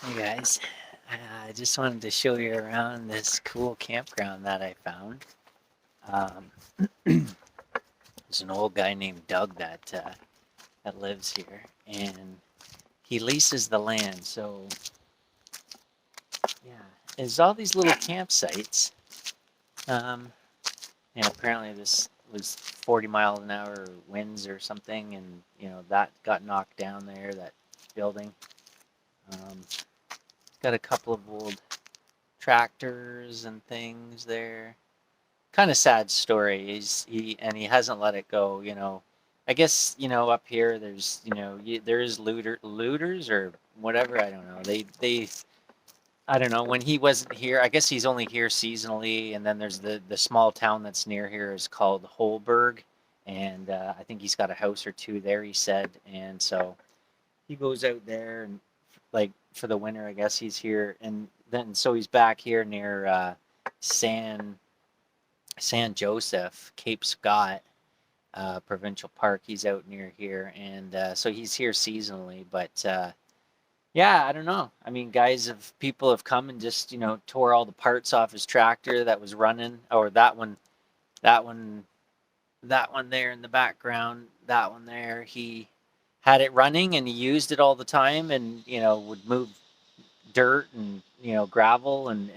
Hey guys, I just wanted to show you around this cool campground that I found. Um, there's an old guy named Doug that lives here, and he leases the land. So yeah, there's all these little campsites. Um, apparently this was 40-mile-an-hour winds or something, and that got knocked down there. That building. It's got a couple of old tractors and things there. Kind of sad story. He hasn't let it go. I guess up here there's there is looters or whatever. I don't know. They I don't know when he wasn't here. I guess he's only here seasonally, and then there's the small town that's near here is called Holberg, and I think he's got a house or two there. He said, and so he goes out there and like for the winter. I guess he's here, and then so he's back here near San San Joseph, Cape Scott Provincial Park. He's out near here, and so he's here seasonally. But yeah, I don't know. I mean, people have come and just tore all the parts off his tractor that was running, or that one, that one there in the background, that one there. He had it running and he used it all the time, and would move dirt and gravel and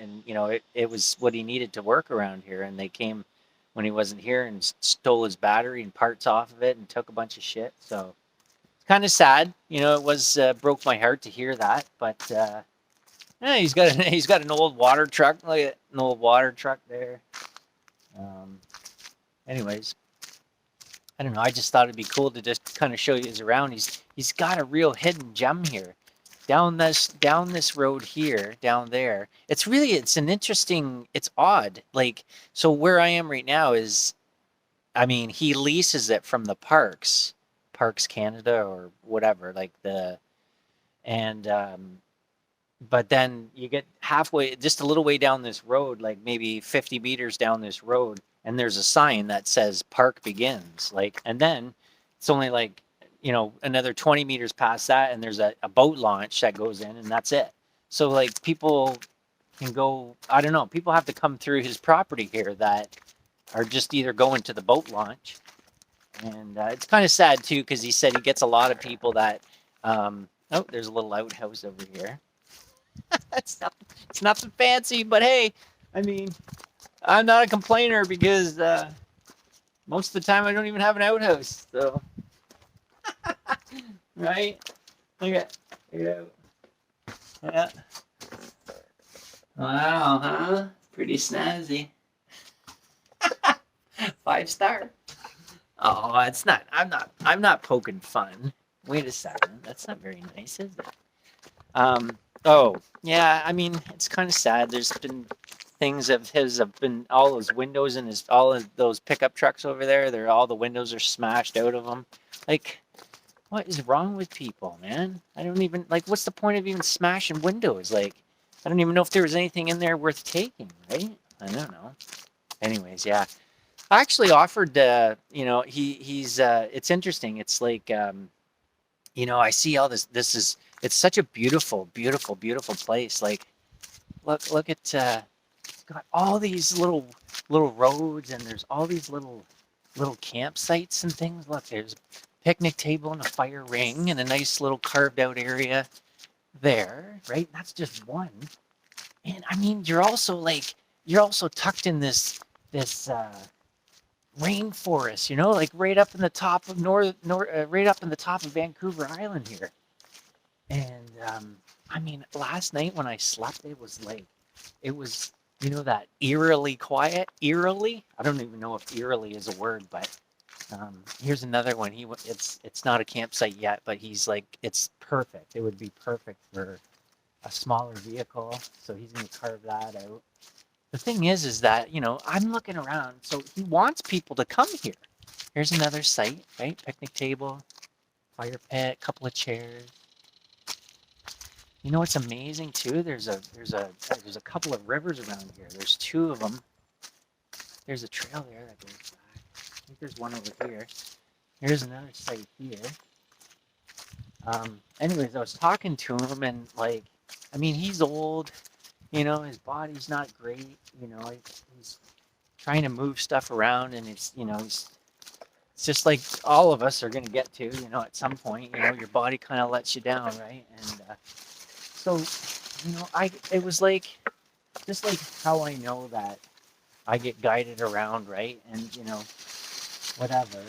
it was what he needed to work around here, and they came when he wasn't here and stole his battery and parts off of it and took a bunch of shit. So it's kind of sad. It was broke my heart to hear that, but yeah, he's got an old water truck. Look at an old water truck there. um Anyways, I don't know, I just thought it'd be cool to just kind of show you his around. He's got a real hidden gem here down this road here, down there. It's an interesting, it's odd. Like, so where I am right now is, I mean, he leases it from the Parks Canada or whatever, like and but then you get halfway, just a little way down this road, like maybe 50 meters down this road, and there's a sign that says park begins. Like, and then it's only like, another 20 meters past that, and there's a boat launch that goes in, and that's it. So, like, people can go, I don't know, people have to come through his property here that are just either going to the boat launch. And it's kind of sad, too, because he said he gets a lot of people that, oh, there's a little outhouse over here. It's nothing fancy, but hey, I mean, I'm not a complainer because most of the time I don't even have an outhouse. So, right? Look at, yeah. Wow, huh? Pretty snazzy. 5 star. Oh, it's not. I'm not poking fun. Wait a second. That's not very nice, is it? Oh, yeah, I mean, it's kind of sad. There's been things of his have been all those windows in his all of those pickup trucks over there. They're all the windows are smashed out of them. Like, what is wrong with people, man? I don't even like. What's the point of even smashing windows? Like, I don't even know if there was anything in there worth taking, right? I don't know. Anyways, yeah. I actually offered. He's. It's interesting. It's like I see all this. It's such a beautiful, beautiful, beautiful place. Like, look at it's got all these little roads, and there's all these little campsites and things. Look, there's a picnic table and a fire ring and a nice little carved out area there, right? That's just one. And I mean, you're also tucked in this rainforest, like right up in the top of right up in the top of Vancouver Island here. And I mean, last night when I slept, it was, that eerily quiet. Eerily? I don't even know if eerily is a word, but here's another one. It's not a campsite yet, but he's like, it's perfect. It would be perfect for a smaller vehicle. So he's gonna carve that out. The thing is that I'm looking around, so he wants people to come here. Here's another site, right? Picnic table, fire pit, couple of chairs. You know what's amazing too? There's a couple of rivers around here. There's two of them. There's a trail there that goes back. I think there's one over here. Here's another site here. Anyways, I was talking to him, and like, I mean, he's old, his body's not great, he's trying to move stuff around, and it's just like all of us are going to get to, at some point, your body kind of lets you down, right? And so, it was like, just like how I know that I get guided around, right? And, whatever.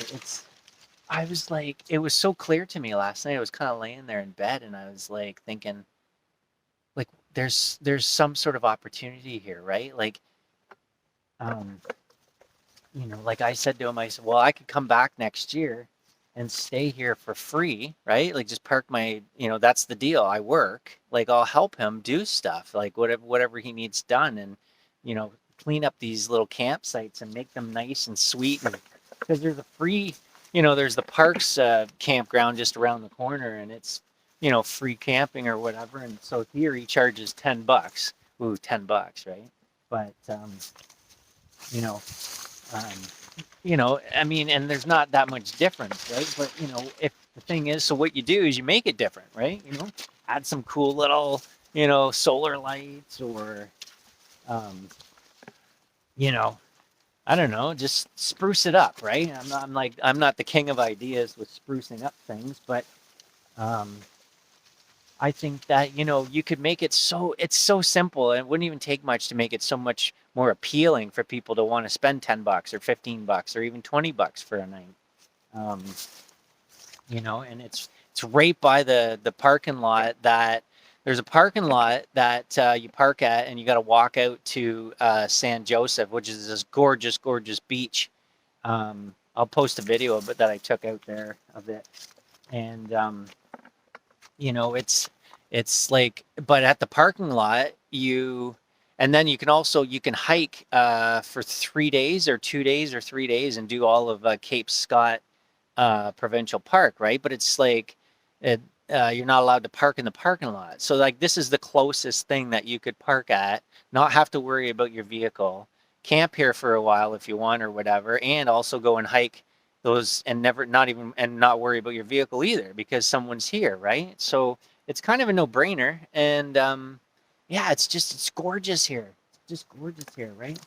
I was like, it was so clear to me last night. I was kind of laying there in bed, and I was like thinking, like, there's some sort of opportunity here, right? Like, um, like I said to him, I said, well, I could come back next year and stay here for free, right? Like, just park my, that's the deal. I work, like, I'll help him do stuff, like whatever he needs done, and you know, clean up these little campsites and make them nice and sweet. And because there's a free, there's the parks campground just around the corner, and it's free camping or whatever. And so here he charges $10. Ooh, $10, right? But you know um, I mean, and there's not that much difference, right? But if the thing is, so what you do is you make it different, right? Add some cool little, solar lights, or, um, you know, I don't know, just spruce it up, right? I'm not the king of ideas with sprucing up things, but um, I think that, you could make it so, it's so simple, and it wouldn't even take much to make it so much more appealing for people to want to spend $10 or $15 or even $20 for a night. Um, and it's right by the parking lot. That there's a parking lot that you park at, and you got to walk out to San Joseph, which is this gorgeous, gorgeous beach. I'll post a video of it that I took out there of it, and it's like, but at the parking lot, and then you can hike for 3 days or 2 days or 3 days and do all of Cape Scott provincial park, right? But it's like, it, you're not allowed to park in the parking lot. So like, this is the closest thing that you could park at, not have to worry about your vehicle, camp here for a while if you want or whatever, and also go and hike those, and not worry about your vehicle either, because someone's here, right? So it's kind of a no-brainer. And yeah, it's gorgeous here. It's just gorgeous here, right?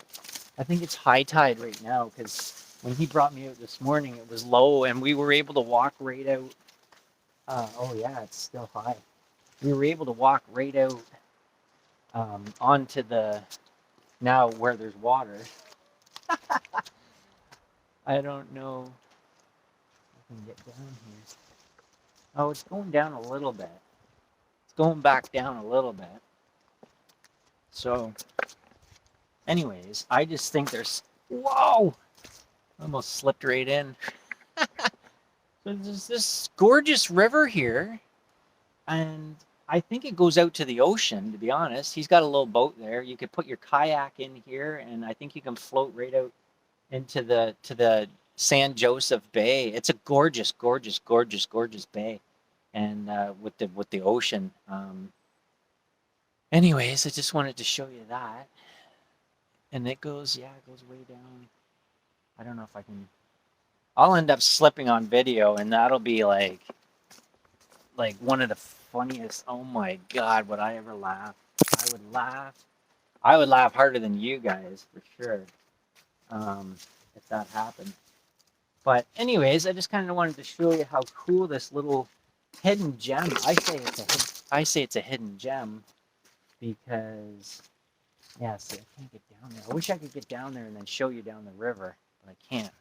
I think it's high tide right now, because when he brought me out this morning, it was low, and we were able to walk right out. Oh yeah, it's still high. We were able to walk right out onto the, now where there's water. I don't know if I can get down here. Oh, it's going down a little bit. It's going back down a little bit. So, anyways, I just think there's, whoa! Almost slipped right in. So there's this gorgeous river here, and I think it goes out to the ocean, to be honest. He's got a little boat there. You could put your kayak in here, and I think you can float right out into the San Joseph Bay. It's a gorgeous, gorgeous, gorgeous, gorgeous bay, and with the ocean. Anyways, I just wanted to show you that. And it goes way down. I don't know if I can. I'll end up slipping on video, and that'll be like one of the funniest. Oh my God, would I ever laugh? I would laugh. I would laugh harder than you guys for sure, if that happened. But anyways, I just kind of wanted to show you how cool this little hidden gem. I say it's a hidden gem because, yeah. See, I can't get down there. I wish I could get down there and then show you down the river, but I can't.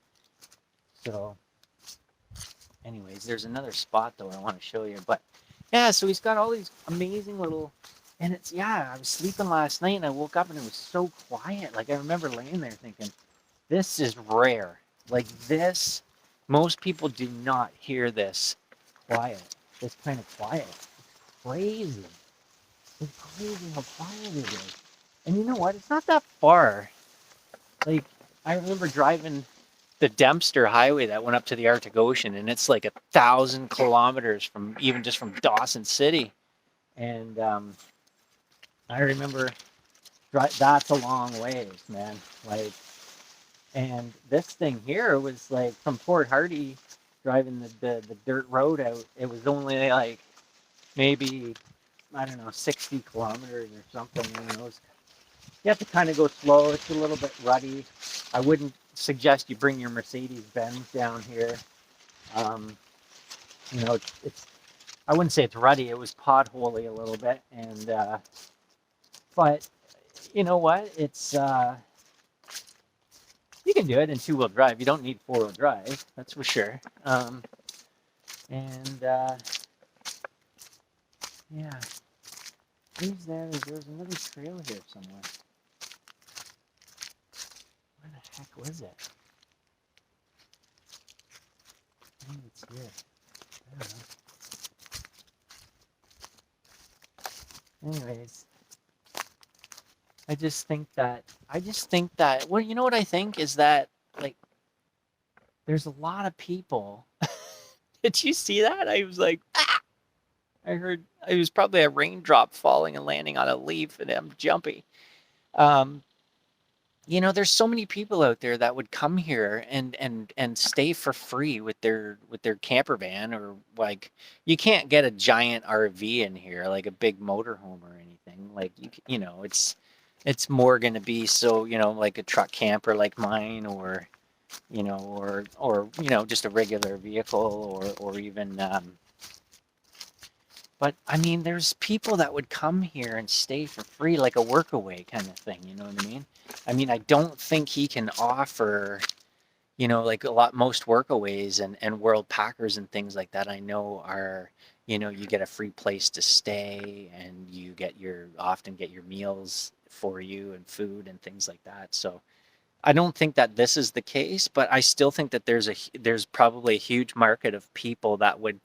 So, anyways, there's another spot though I want to show you. But yeah, so he's got all these amazing little, and it's, yeah, I was sleeping last night and I woke up and it was so quiet. Like, I remember laying there thinking, this is rare. Like, this, most people do not hear this quiet, this kind of quiet. It's crazy. It's crazy how quiet it is. And you know what? It's not that far. Like, I remember driving the Dempster Highway that went up to the Arctic Ocean, and it's like 1,000 kilometers from, even just from Dawson City. And I remember that's a long ways, man. Like, and this thing here was like from Port Hardy, driving the dirt road out, it was only like maybe, I don't know, 60 kilometers or something. You know, you have to kind of go slow. It's a little bit ruddy. I wouldn't suggest you bring your Mercedes Benz down here. Um, you know, it's I wouldn't say it's ruddy. It was potholy a little bit, and but you know what? It's you can do it in two-wheel drive. You don't need four-wheel drive, that's for sure. And yeah, there's another trail here somewhere. Where the heck was it? Maybe it's here. I don't know. Anyways, I just think that well, you know what I think is that like there's a lot of people. Did you see that? I was like, ah! I heard it was probably a raindrop falling and landing on a leaf, and I'm jumpy. Um, you know, there's so many people out there that would come here and stay for free with their camper van or like you can't get a giant RV in here like a big motorhome or anything. Like you know, it's more going to be so, you know, like a truck camper like mine or you know or you know, just a regular vehicle or even but I mean, there's people that would come here and stay for free, like a workaway kind of thing. You know what I mean? I mean, I don't think he can offer, you know, like a lot, most workaways and World Packers and things like that. I know are, you know, you get a free place to stay and you get often get your meals for you and food and things like that. So I don't think that this is the case, but I still think that there's probably a huge market of people that would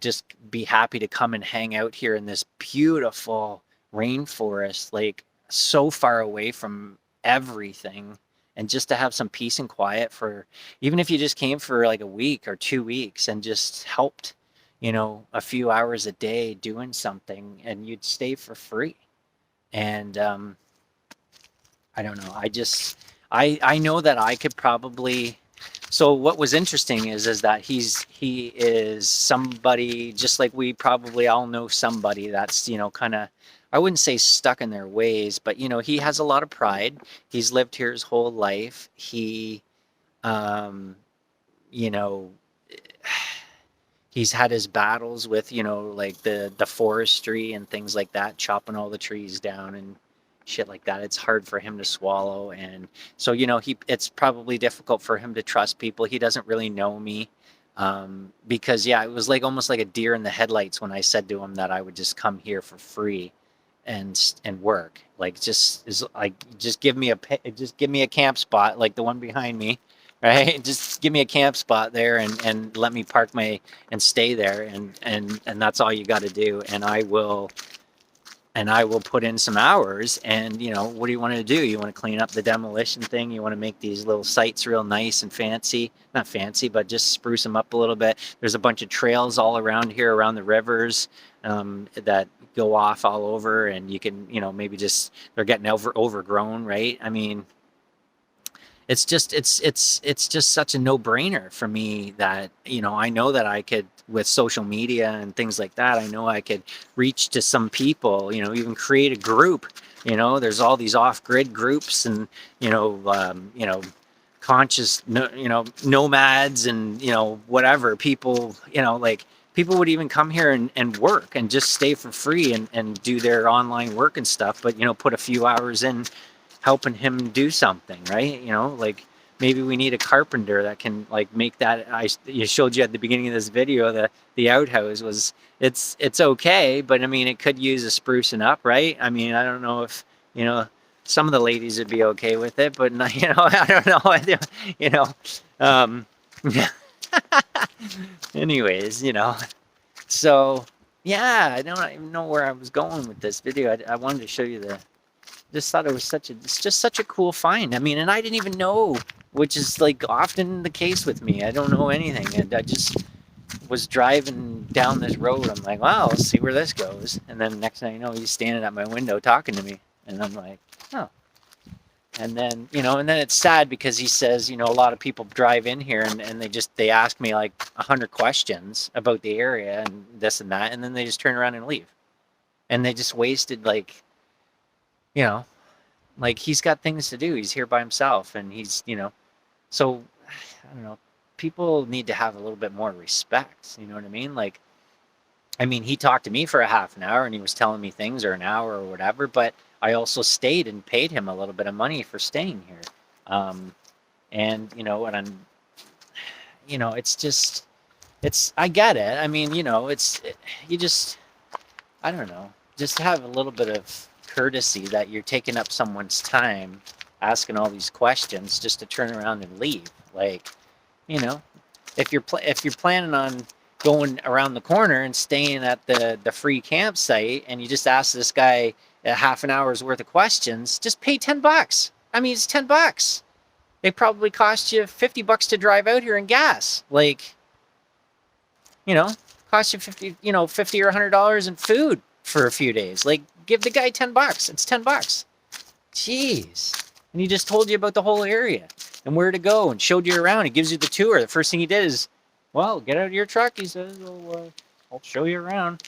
just be happy to come and hang out here in this beautiful rainforest, like so far away from everything, and just to have some peace and quiet for even if you just came for like a week or 2 weeks and just helped, you know, a few hours a day doing something, and you'd stay for free. And I don't know. I know that I could probably. So what was interesting is that he is somebody just like we probably all know somebody that's, you know, kind of, I wouldn't say stuck in their ways, but you know, he has a lot of pride. He's lived here his whole life. Um, you know, he's had his battles with, you know, like the forestry and things like that, chopping all the trees down and shit like that. It's hard for him to swallow, and so you know, it's probably difficult for him to trust people. He doesn't really know me, because yeah, it was like almost like a deer in the headlights when I said to him that I would just come here for free and work. Like just just give me a camp spot like the one behind me, right? Just give me a camp spot there and let me park my and stay there and that's all you got to do, and I will put in some hours. And you know, what do you want to do? You want to clean up the demolition thing? You want to make these little sites real nice and fancy? Not fancy, but just spruce them up a little bit. There's a bunch of trails all around here, around the rivers, that go off all over, and you can, you know, maybe just they're getting overgrown, right? I mean, it's just such a no-brainer for me that, you know, I know that I could, with social media and things like that, I know I could reach to some people, you know, even create a group. You know, there's all these off-grid groups and you know, conscious you know, nomads and, you know, whatever people, you know, like people would even come here and work and just stay for free and do their online work and stuff, but you know, put a few hours in helping him do something, right? You know, like maybe we need a carpenter that can like make that. You showed you at the beginning of this video the outhouse was it's okay, but I mean it could use a sprucing up, right? I mean I don't know if you know some of the ladies would be okay with it, but not, you know, I don't know, you know. Um, anyways, you know, so yeah, I don't even know where I was going with this video. I wanted to show you just thought it was it's just such a cool find. I mean, and I didn't even know, which is like often the case with me. I don't know anything, and I just was driving down this road. I'm like, wow, let's see where this goes. And then next thing you know, he's standing at my window talking to me, and I'm like, oh, And then, and then it's sad because he says, a lot of people drive in here and they ask me like 100 questions about the area and this and that, and then they just turn around and leave. And they just wasted you know, like he's got things to do. He's here by himself and so I don't know. People need to have a little bit more respect. You know what I mean? Like, I mean, he talked to me for a half an hour and he was telling me things, or an hour or whatever, but I also stayed and paid him a little bit of money for staying here. And and it's just, I get it. I mean, you just, I don't know, just have a little bit of courtesy that you're taking up someone's time asking all these questions just to turn around and leave. Like, you know, if you're planning on going around the corner and staying at the free campsite and you just ask this guy a half an hour's worth of questions, just pay $10. I mean, it's $10. They probably cost you $50 to drive out here in gas. Like, cost you 50 or $100 in food for a few days. Like, give the guy $10. It's $10. Jeez. And he just told you about the whole area and where to go and showed you around. He gives you the tour. The first thing he did is, well, get out of your truck. He says, I'll show you around.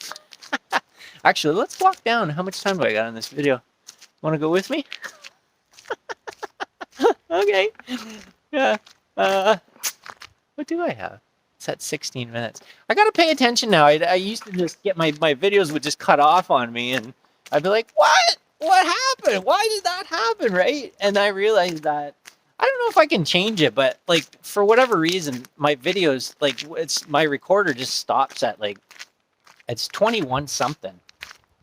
Actually, let's walk down. How much time do I got on this video? Want to go with me? Okay. Yeah. What do I have? It's at 16 minutes. I got to pay attention now. I used to just get my videos would just cut off on me and I'd be like, what? What happened? Why did that happen? Right? And I realized that I don't know if I can change it, but like for whatever reason, my videos, like my recorder just stops at like, it's 21 something,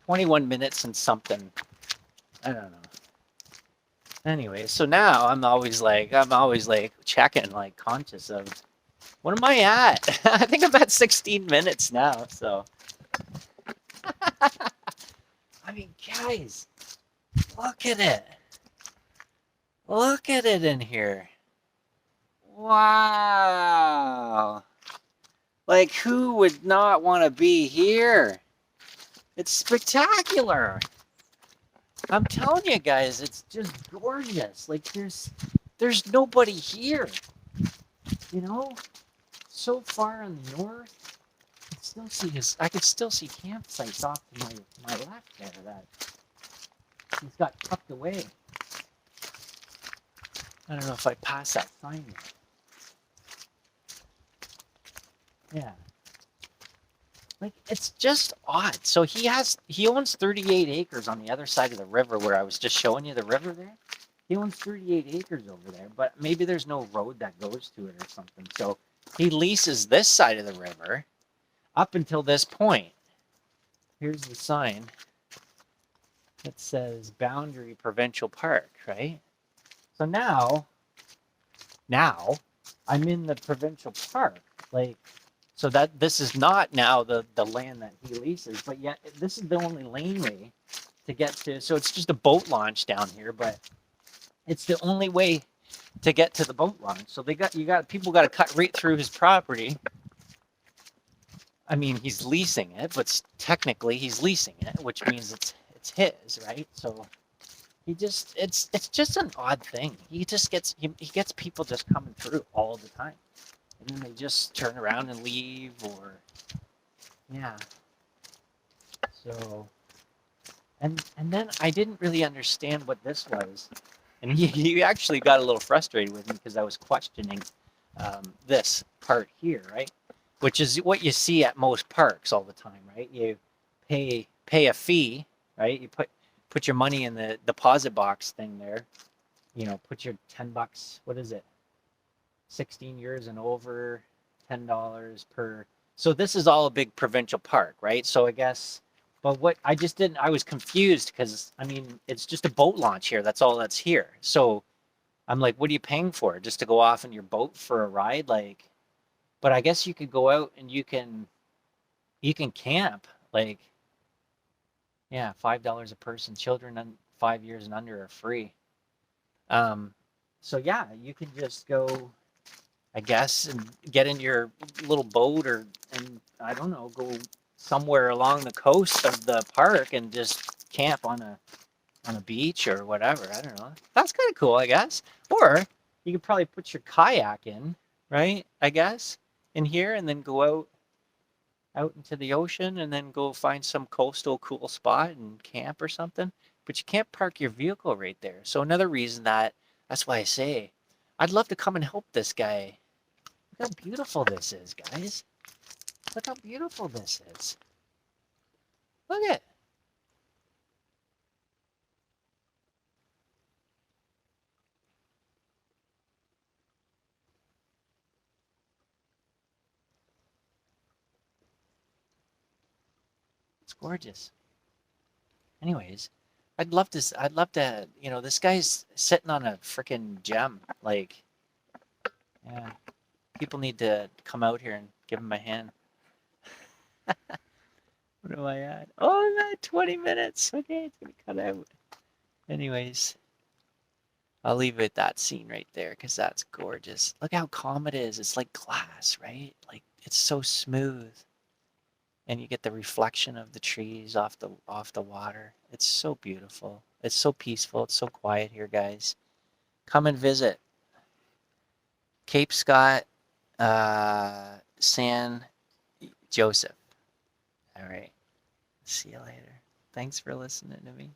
21 minutes and something. I don't know. Anyway, so now I'm always like checking, like conscious of, what am I at? I think I'm at 16 minutes now. So, I mean, guys, look at it. Look at it in here. Wow. Like, who would not want to be here? It's spectacular. I'm telling you guys, it's just gorgeous. Like, there's nobody here. So far on the north, I could still see campsites off to my left there that he's got tucked away. I don't know if I pass that sign yet. Yeah. Like, it's just odd. So he owns 38 acres on the other side of the river where I was just showing you the river there. He owns 38 acres over there, but maybe there's no road that goes to it or something. So he leases this side of the river up until this point. Here's the sign that says Boundary Provincial Park, right? So now I'm in the provincial park. Like, so that this is not now the land that he leases, but yet this is the only laneway to get to. So it's just a boat launch down here, but it's the only way to get to the boat launch. So people got to cut right through his property. I mean, he's leasing it, but technically he's leasing it, which means it's his, right? So it's just an odd thing. He gets people just coming through all the time. And then they just turn around and leave, or yeah. So, and then I didn't really understand what this was, and he actually got a little frustrated with me because I was questioning this part here, right? Which is what you see at most parks all the time, right? You pay a fee, right? You put your money in the deposit box thing there. Put your $10. What is it? 16 years and over, $10 per. So this is all a big provincial park, right? So I guess, but what I just didn't, I was confused because, I mean, it's just a boat launch here. That's all that's here. So I'm like, what are you paying for? Just to go off in your boat for a ride? Like, but I guess you could go out and you can camp. Like, yeah, $5 a person. Children 5 years and under are free. So yeah, you can just go, I guess, and get in your little boat and I don't know, go somewhere along the coast of the park and just camp on on a beach or whatever. I don't know. That's kind of cool, I guess. Or you could probably put your kayak in, right? I guess in here, and then go out into the ocean, and then go find some coastal cool spot and camp or something. But you can't park your vehicle right there. So another reason that's why I say I'd love to come and help this guy. Look how beautiful this is, guys. Look how beautiful this is. Look at it. It's gorgeous. Anyways, I'd love to, this guy's sitting on a freaking gem. Like, yeah, people need to come out here and give him a hand. What am I at? Oh, I'm at 20 minutes. Okay, it's gonna cut out. Anyways, I'll leave it at that scene right there because that's gorgeous. Look how calm it is. It's like glass, right? Like it's so smooth. And you get the reflection of the trees off the water. It's so beautiful. It's so peaceful. It's so quiet here, guys. Come and visit Cape Scott, San Joseph. All right. See you later. Thanks for listening to me.